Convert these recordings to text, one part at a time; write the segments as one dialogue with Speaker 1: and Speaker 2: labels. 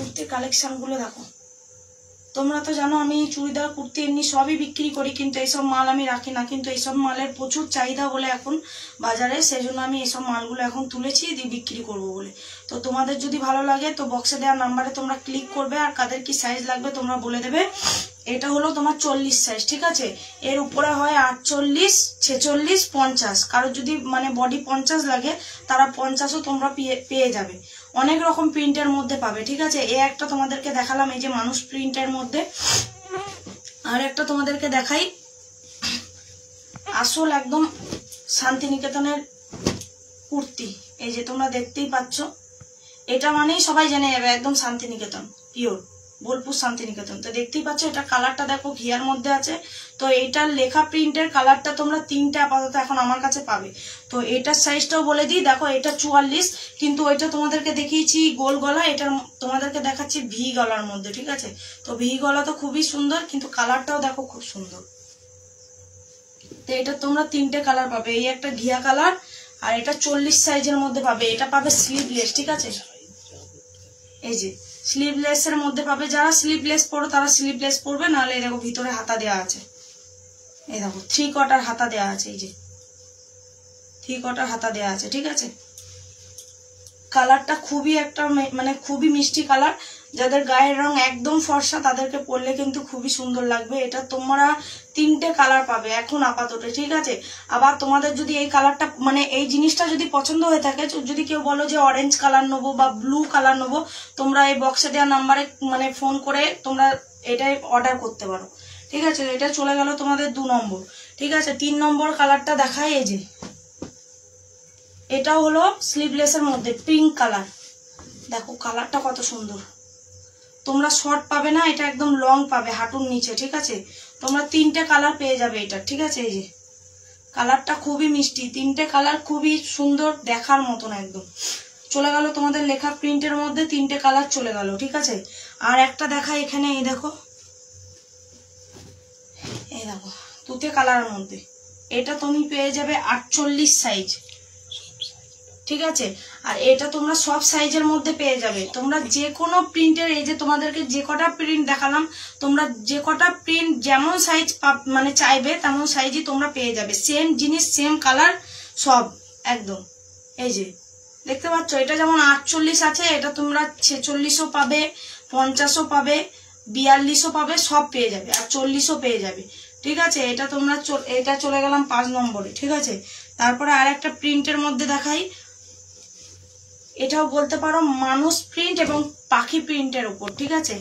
Speaker 1: কুর্তির কালেকশনগুলো দেখো। তোমরা তো জানো আমি চুড়িদার কুর্তি এমনি সবই বিক্রি করি, কিন্তু এইসব মাল আমি রাখি না। কিন্তু এইসব মালের প্রচুর চাহিদা বলে এখন বাজারে, সেই জন্য আমি এইসব মালগুলো এখন তুলেছি দিয়ে বিক্রি করব বলে। তো তোমাদের যদি ভালো লাগে তো বক্সে দেওয়া নাম্বারে তোমরা ক্লিক করবে, আর কাদের কি সাইজ লাগবে তোমরা বলে দেবে। এটা হলো তোমার 40 সাইজ, ঠিক আছে। এর উপরে হয় 48, 46, 50। কারোর যদি মানে বডি 50 লাগে তারা 50ও তোমরা পেয়ে যাবে। অনেক রকম প্রিন্টের মধ্যে পাবে, ঠিক আছে। এই একটা তোমাদেরকে দেখালাম এই যে মানুষ প্রিন্টের মধ্যে। আর একটা তোমাদেরকে দেখাই আসল একদম শান্তিনিকেতনের কুর্তি। এই যে তোমরা দেখতেই পাচ্ছ, এটা মানেই সবাই জেনে যাবে একদম শান্তিনিকেতন, পিওর বোলপুর শান্তিনিকেতন। তো দেখতেই পাচ্ছ এটা কালারটা দেখো ঘিয়ার মধ্যে আছে। তো এইটার লেখা প্রিন্টের কালারটা তোমরা 3টে আপাতত এখন আমার কাছে পাবে। তো এটার সাইজটাও বলে দিই, দেখো এটা 44, কিন্তু ওইটা তোমাদেরকে দেখিয়েছি গোল গলা, এটার তোমাদেরকে দেখাচ্ছি ভি গলার মধ্যে, ঠিক আছে। তো ভি গলা তো খুবই সুন্দর, কিন্তু কালারটাও দেখো খুব সুন্দর। তো এটা তোমরা 3টে কালার পাবে, এই একটা ঘিয়া কালার, আর এটা 40 সাইজের মধ্যে পাবে। এটা পাবে স্লিভলেস, ঠিক আছে। এই যে স্লিভলেস এর মধ্যে পাবে, যারা স্লিভলেস পরো তারা স্লিভলেস পরবে, নাহলে দেখো ভিতরে হাতা দেওয়া আছে। এই দেখো 3 কোয়ার্টার হাতা দেওয়া আছে, এই যে 3 কোয়ার্টার হাতা দেওয়া আছে, ঠিক আছে। কালারটা খুবই একটা মানে খুবই মিষ্টি কালার। যাদের গায়ের রং একদম ফর্সা তাদেরকে পরলে কিন্তু খুবই সুন্দর লাগবে। এটা তোমরা 3টে কালার পাবে এখন আপাতত, ঠিক আছে। আবার তোমাদের যদি এই কালারটা মানে এই জিনিসটা যদি পছন্দ হয়ে থাকে, যদি কেউ বলো যে অরেঞ্জ কালার নেবো বা ব্লু কালার নেবো, তোমরা এই বক্সে দেওয়া নাম্বারে মানে ফোন করে তোমরা এটাই অর্ডার করতে পারো, ঠিক আছে। এটা চলে গেল তোমাদের 2 নম্বর, ঠিক আছে। 3 নম্বর কালারটা দেখায়, এই যে এটাও হলো স্লিভলেসের মধ্যে পিঙ্ক কালার। দেখো কালারটা কত সুন্দর। তোমরা শর্ট পাবে না, এটা একদম লং পাবে হাঁটুর নিচে, ঠিক আছে। তোমরা 3টে কালার পেয়ে যাবে এটা, ঠিক আছে। এই যে কালারটা খুবই মিষ্টি, 3টে কালার খুবই সুন্দর দেখার মতন একদম। চলে গেল তোমাদের লেখা প্রিন্টের মধ্যে 3টে কালার চলে গেল, ঠিক আছে। আর একটা দেখা এখানে, এই দেখো, এই দেখো তুতে কালারের মধ্যে। এটা তুমি পেয়ে যাবে 48 সাইজ, ঠিক আছে। আর এটা তোমরা সব সাইজের মধ্যে পেয়ে যাবে। তোমরা যে কোনো প্রিন্টের, এই যে তোমাদেরকে যে কটা প্রিন্ট দেখালাম, তোমরা যে কটা প্রিন্ট যেমন সাইজ মানে চাইবে তেমন সাইজই তোমরা পেয়ে যাবে। সেম জিনিস সেম কালার সব একদম। এই যে দেখতে পাচ্ছ, এটা যেমন 48 আছে, এটা তোমরা 46ও পাবে, 50ও পাবে, 42ও পাবে, সব পেয়ে যাবে। আর 40ও পেয়ে যাবে, ঠিক আছে। এটা তোমরা এটা চলে গেলাম 5 নম্বরে, ঠিক আছে। তারপরে আর একটা প্রিন্টের মধ্যে দেখাই, এটাও বলতে পারো মানুষ প্রিন্ট এবং পাখি প্রিন্টের উপর, ঠিক আছে।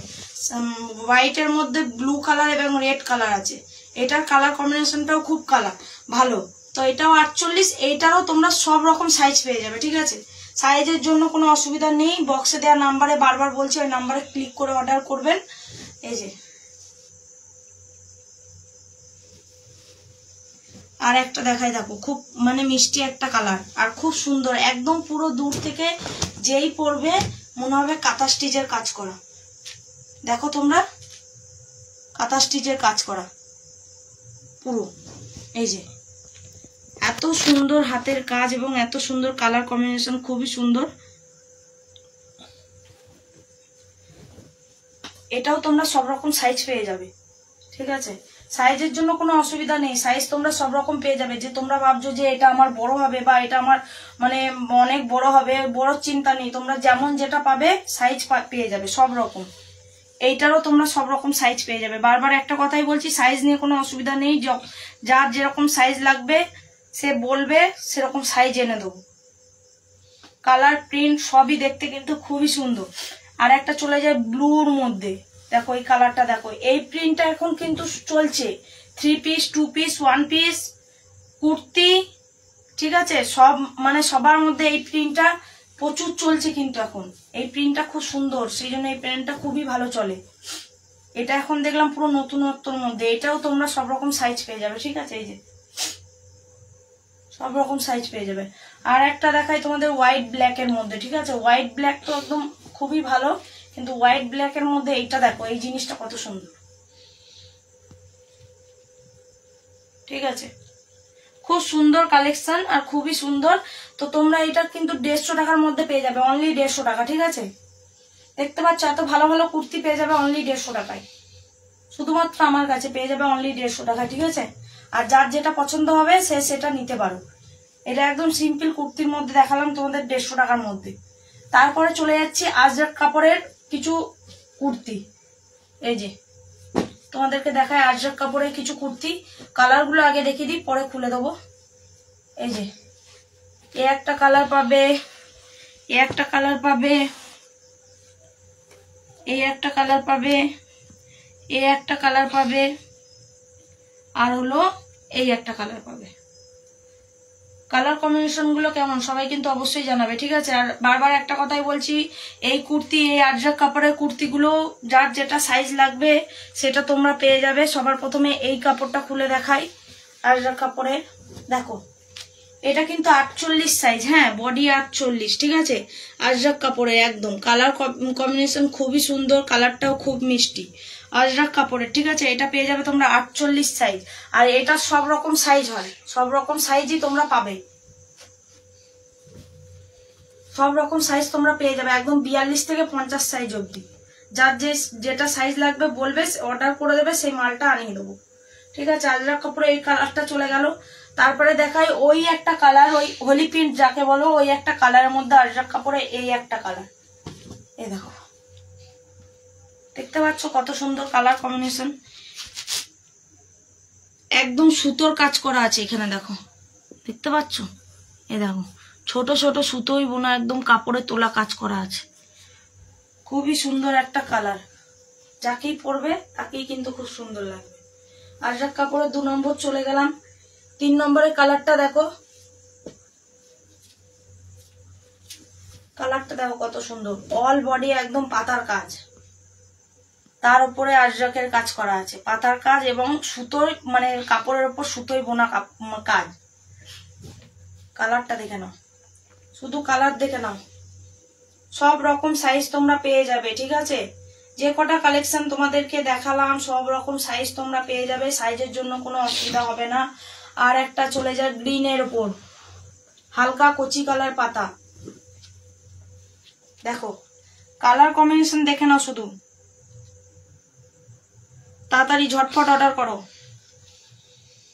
Speaker 1: হোয়াইটের মধ্যে ব্লু কালার এবং রেড কালার আছে। এটার কালার কম্বিনেশনটাও খুব ভালো। তো এটাও 48, এইটারও তোমরা সব রকম সাইজ পেয়ে যাবে, ঠিক আছে। সাইজের জন্য কোনো অসুবিধা নেই। বক্সে দেওয়া নাম্বারে বারবার বলছি, ওই নাম্বারে ক্লিক করে অর্ডার করবেন। এই যে আর একটা দেখাই, দেখো খুব মানে মিষ্টি একটা কালার আর খুব সুন্দর একদম। পুরো দূর থেকে যেই পরবে মনে হবে কাঁথা স্টিচের কাজ করা। দেখো তোমরা কাঁথা স্টিচের কাজ করা পুরো। এই যে এত সুন্দর হাতের কাজ এবং এত সুন্দর কালার কম্বিনেশন, খুবই সুন্দর। এটাও তোমরা সব রকম সাইজ পেয়ে যাবে, ঠিক আছে। সাইজের জন্য কোনো অসুবিধা নেই, সাইজ তোমরা সব রকম পেয়ে যাবে। যে তোমরা ভাবছো যে এটা আমার বড় হবে বা এটা আমার মানে অনেক বড় হবে, বড় চিন্তা নেই। তোমরা যেমন যেটা পাবে সাইজ পেয়ে যাবে সব রকম। এইটারও তোমরা সব রকম সাইজ পেয়ে যাবে। বারবার একটা কথাই বলছি, সাইজ নিয়ে কোনো অসুবিধা নেই। যার যেরকম সাইজ লাগবে সে বলবে, সেরকম সাইজ এনে দেবো। কালার প্রিন্ট সবই দেখতে কিন্তু খুবই সুন্দর। আর একটা চলে যায় ব্লুর মধ্যে, দেখো এই কালারটা দেখো। এই প্রিন্টটা এখন কিন্তু চলছে 3 পিস, 2 পিস, 1 পিস কুর্তি, ঠিক আছে। সব মানে সবার মধ্যে এই প্রিন্টটা প্রচুর চলছে কিন্তু এখন। এই প্রিন্টটা খুব সুন্দর, সেই জন্য এই প্রিন্টটা খুবই ভালো চলে। এটা এখন দেখলাম পুরো নতুনত্বর মধ্যে। এটাও তোমরা সব রকম সাইজ পেয়ে যাবে, ঠিক আছে। এই যে সব রকম সাইজ পেয়ে যাবে। আর একটা দেখাই তোমাদের হোয়াইট ব্ল্যাক এর মধ্যে, ঠিক আছে। হোয়াইট ব্ল্যাক তো একদম খুবই ভালো, কিন্তু হোয়াইট ব্ল্যাক এর মধ্যে এইটা দেখো, এই জিনিসটা কত সুন্দর, ঠিক আছে। খুব সুন্দর কালেকশন আর খুবই সুন্দর। তো তোমরা এটা কিন্তু 150 টাকার মধ্যে পেয়ে যাবে, অনলি 150 টাকা, ঠিক আছে। দেখতে পাচ্ছ এত ভালো ভালো কুর্তি পেয়ে যাবে অনলি 150 টাকায়, শুধুমাত্র আমার কাছে পেয়ে যাবে অনলি 150 টাকায়। ঠিক আছে, আর যার যেটা পছন্দ হবে সে সেটা নিতে পারো। এটা একদম সিম্পল কুর্তির মধ্যে দেখালাম তোমাদের 150 টাকার মধ্যে। তারপরে চলে যাচ্ছি আজরাক কাপড়ের কিছু কুর্তি। এই যে তোমাদেরকে দেখায় আজরাক কাপড়ের কিছু কুর্তি, কালারগুলো আগে দেখিয়ে দিই, পরে খুলে দেবো। এই যে এ একটা কালার পাবে, এ একটা কালার পাবে, এই একটা কালার পাবে, এই একটা কালার পাবে, আর হলো এই একটা কালার পাবে। কালার কম্বিনেশন গুলো কেমন সবাই কিন্তু অবশ্যই জানাবে। ঠিক আছে, আর বারবার একটা কথাই বলছি, এই কুর্তি, এই আজরাক কাপড়ের কুর্তিগুলো যার যেটা সাইজ লাগবে সেটা তোমরা পেয়ে যাবে। সবার প্রথমে এই কাপড়টা খুলে দেখাই আজরাক কাপড়ের। দেখো এটা কিন্তু 48 সাইজ, হ্যাঁ বডি 48। ঠিক আছে, আজরাক কাপড়ের একদম কালার কম্বিনেশন খুবই সুন্দর, কালারটাও খুব মিষ্টি আজরাক কাপড়ের। ঠিক আছে, এটা পেয়ে যাবে তোমরা 48 সাইজ। আর এটা সব রকম সাইজ হয়, সব রকম সাইজই তোমরা পাবে, সব রকম সাইজ তোমরা পেয়ে যাবে একদম 42 থেকে 50 সাইজ অবধি। যার যেটা সাইজ লাগবে বলবে, অর্ডার করে দেবে, সেই মালটা আনিয়ে দেবো। ঠিক আছে, আজরাক কাপড়ে এই কালারটা চলে গেল। তারপরে দেখাই ওই একটা কালার, ওই হোলি প্রিন্ট যাকে বলো, ওই একটা কালারের মধ্যে আজরাক কাপড়ে এই একটা কালার। এই দেখো, দেখতে পাচ্ছ কত সুন্দর কালার কম্বিনেশন, একদম সুতোর কাজ করা আছে এখানে। দেখো দেখতে পাচ্ছ, এই দেখো ছোট ছোট সুতোই বোনা, একদম কাপড়ে তোলা কাজ করা আছে, খুবই সুন্দর একটা কালার। যাকেই পরবে তাকেই কিন্তু খুব সুন্দর লাগবে। আজরাক কাপড়ে 2 নম্বর চলে গেলাম। 3 নম্বরের কালারটা দেখো, কালারটা দেখো কত সুন্দর, অল বডি একদম পাতার কাজ, তার উপরে আজরাকের কাজ করা আছে, পাতার কাজ এবং সুতোর মানে কাপড়ের উপর সুতোই বোনা কাজ। কালারটা দেখে নাও, শুধু কালার দেখে নাও, সব রকম সাইজ তোমরা পেয়ে যাবে। ঠিক আছে, যে কটা কালেকশন তোমাদেরকে দেখালাম সব রকম সাইজ তোমরা পেয়ে যাবে, সাইজের জন্য কোনো অসুবিধা হবে না। আর একটা চলে যায় গ্রিনের উপর হালকা কচি কালার পাতা। দেখো কালার কম্বিনেশন দেখে নাও, শুধু তাড়াতাড়ি ঝটফট অর্ডার করো।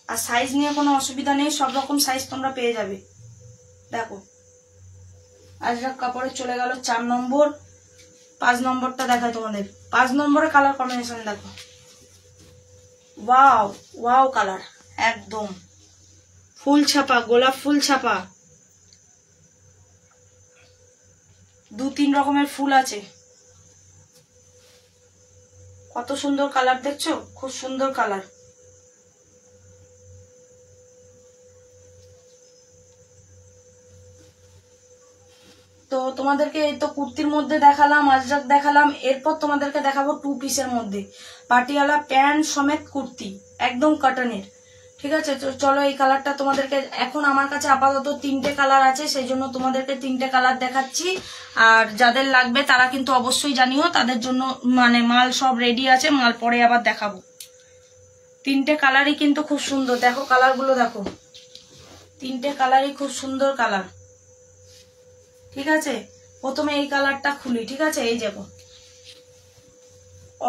Speaker 1: আর সাইজ নিয়ে কোনো অসুবিধা নেই, সব রকম সাইজ তোমরা পেয়ে যাবে। দেখো আজরাক কাপড়ে চলে গেল 4 নম্বর। 5 নম্বরটা দেখায় তোমাদের। 5 নম্বরে কালার কম্বিনেশন দেখো, ওয়াও ওয়াও কালার, একদম ফুল ছাপা, গোলাপ ফুল ছাপা, 2-3 রকমের ফুল আছে, কত সুন্দর কালার দেখছো, খুব সুন্দর কালার। তো তোমাদেরকে এই তো কুর্তির মধ্যে দেখালাম, আজরাক দেখালাম, এরপর তোমাদেরকে দেখাবো 2 পিসের মধ্যে পাটিয়ালা প্যান্ট সমেত কুর্তি, একদম কটনের। ঠিক আছে, তো চলো এই কালারটা তোমাদেরকে, এখন আমার কাছে আপাতত 3টে কালার আছে, সেই জন্য তোমাদেরকে 3টে কালার দেখাচ্ছি। আর যাদের লাগবে তারা কিন্তু অবশ্যই জানিও, তাদের জন্য মানে মাল সব রেডি আছে, মাল পরে আবার দেখাবো। 3টে কালারই কিন্তু খুব সুন্দর, দেখো কালারগুলো দেখো, 3টে কালারই খুব সুন্দর কালার। ঠিক আছে, প্রথমে এই কালারটা খুলি। ঠিক আছে, এই দেখো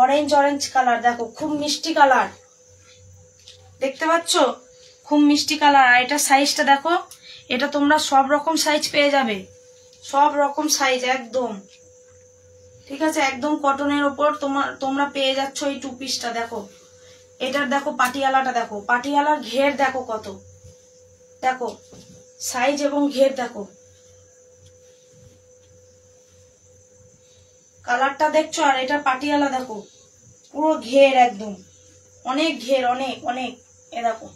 Speaker 1: অরেঞ্জ অরেঞ্জ কালার, দেখো খুব মিষ্টি কালার, দেখতে পাচ্ছ খুব মিষ্টি কালার। আর এটা সাইজটা দেখো, এটা তোমরা সব রকম সাইজ পেয়ে যাবে, সব রকম সাইজ একদম। ঠিক আছে, একদম কটনের ওপর তোমরা পেয়ে যাচ্ছ এই 2 পিসটা। দেখো এটার দেখো পাটিয়ালাটা, দেখো পাটিয়ালার ঘের দেখো কত, দেখো সাইজ এবং ঘের দেখো, কালারটা দেখছো। আর এটা পাটিয়ালা দেখো, পুরো ঘের একদম, অনেক ঘের, অনেক অনেক। এ দেখো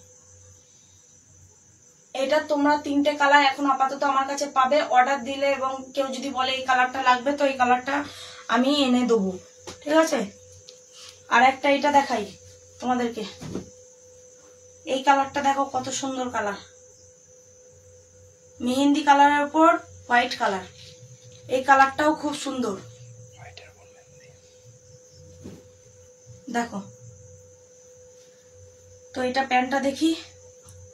Speaker 1: এটা তোমরা 3টে কালার এখন আপাতত আমার কাছে পাবে। অর্ডার দিলে এবং কেউ যদি বলে এই কালারটা লাগবে, তো এই কালারটা আমি এনে দেবো। ঠিক আছে, আর একটা এটা দেখাই তোমাদেরকে, এই কালারটা দেখো কত সুন্দর কালার, মেহেন্দি কালারের উপর হোয়াইট কালার, এই কালারটাও খুব সুন্দর। দেখো তো এটা প্যান্টটা দেখি,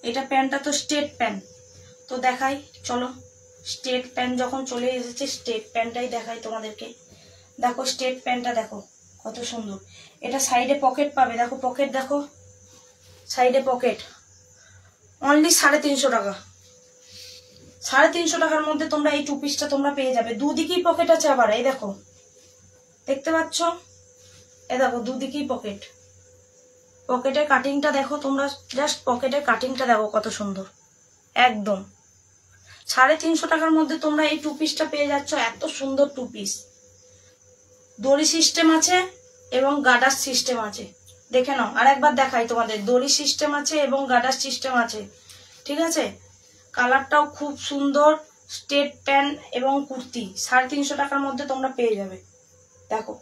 Speaker 1: এটা প্যান্টটা তো স্ট্রেট প্যান্ট, তো দেখাই চলো। স্ট্রেট প্যান্ট যখন চলে এসেছে, স্ট্রেট প্যান্টটাই দেখাই তোমাদেরকে। দেখো স্টেট প্যান্টটা দেখো কত সুন্দর। এটা সাইডে পকেট পাবে, দেখো পকেট, দেখো সাইডে পকেট। অনলি 350 টাকা। 350 টাকার মধ্যে তোমরা এই 2 পিসটা তোমরা পেয়ে যাবে। দুদিকেই পকেট আছে আবার, এই দেখো দেখতে পাচ্ছ, এই দেখো দুদিকেই পকেট। পকেটের কাটিংটা দেখো তোমরা, জাস্ট পকেটের কাটিংটা দেখো কত সুন্দর একদম। 350 টাকার মধ্যে তোমরা এই 2 পিসটা পেয়ে যাচ্ছ। এত সুন্দর 2 পিস, দড়ি সিস্টেম আছে এবং গার্ডার সিস্টেম আছে। দেখে নাও, আর একবার দেখাই তোমাদের। দড়ি সিস্টেম আছে এবং গার্ডার সিস্টেম আছে, ঠিক আছে। কালারটাও খুব সুন্দর, স্টেট প্যান্ট এবং কুর্তি 350 টাকার মধ্যে তোমরা পেয়ে যাবে। দেখো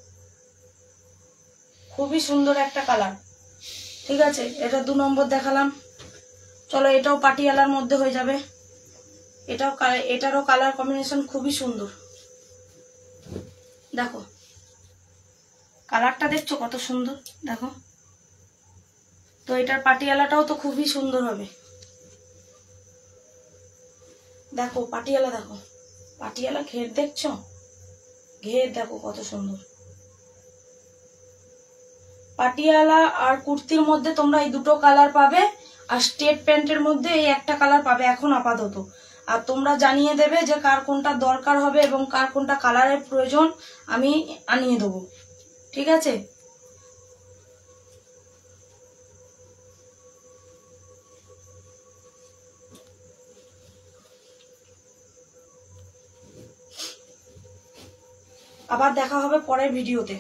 Speaker 1: খুবই সুন্দর একটা কালার, ঠিক আছে। এটা 2 নম্বর দেখালাম। চলো এটাও পাটিয়ালার মধ্যে হয়ে যাবে। এটারও কালার কম্বিনেশন খুবই সুন্দর। দেখো কালারটা দেখছো কত সুন্দর, দেখো। তো এটার পাটিয়ালাটাও তো খুবই সুন্দর হবে। দেখো পাটিয়ালা, দেখো পাটিয়ালা ঘের দেখছো, ঘের দেখো কত সুন্দর। পাটিয়ালা আর কুর্তির মধ্যে তোমরা এই দুটো কালার পাবে, আর স্টেট প্যান্টের মধ্যে এই একটা কালার পাবে এখন আপাতত। আর তোমরা জানিয়ে দেবে যে কার কোনটা দরকার হবে এবং কার কোনটা কালারের প্রয়োজন, আমি আনিয়ে দেবো, ঠিক আছে। আবার দেখা হবে পরের ভিডিওতে।